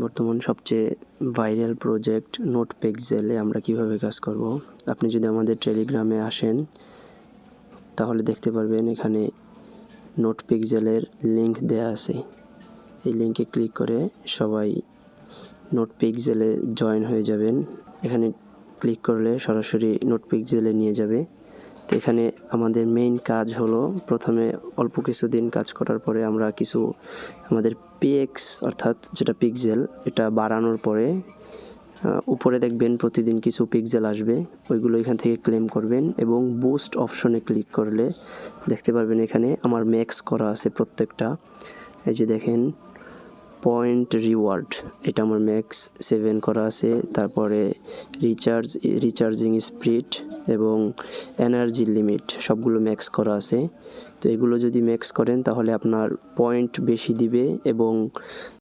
বর্তমান সবচেয়ে viral project নোটপিক্সেলে আমরা কিভাবে কাজ করব। আপনি যদি আমাদের টেলিগ্রামে আসেন তাহলে দেখতে পারবেন এখানে নোটপিক্সেলের লিংক দেয়া আছে। এই লিংকে ক্লিক করে সবাই নোটপিক্সেলে জয়েন হয়ে যাবেন। এখানে ক্লিক করলে সরাসরি নোটপিক্সেলে নিয়ে যাবে। তো এখানে আমাদের মেইন কাজ হলো প্রথমে অল্প কিছুদিন কাজ করার পরে আমরা কিছু আমাদের পিএক্স অর্থাৎ যেটা পিক্সেল এটা বাড়ানোর পরে উপরে দেখবেন প্রতিদিন কিছু পিক্সেল আসবে, ওইগুলো এখান থেকে ক্লেম করবেন এবং বুস্ট অপশনে ক্লিক করলে দেখতে পারবেন এখানে আমার ম্যাক্স করা আছে প্রত্যেকটা। এই যে দেখেন পয়েন্ট রিওয়ার্ড, এটা আমার ম্যাক্স 7 করা আছে। তারপরে রিচার্জিং স্পিড এবং এনার্জি লিমিট সবগুলো ম্যাক্স করা আছে। তো এগুলো যদি ম্যাক্স করেন তাহলে আপনার পয়েন্ট বেশি দিবে এবং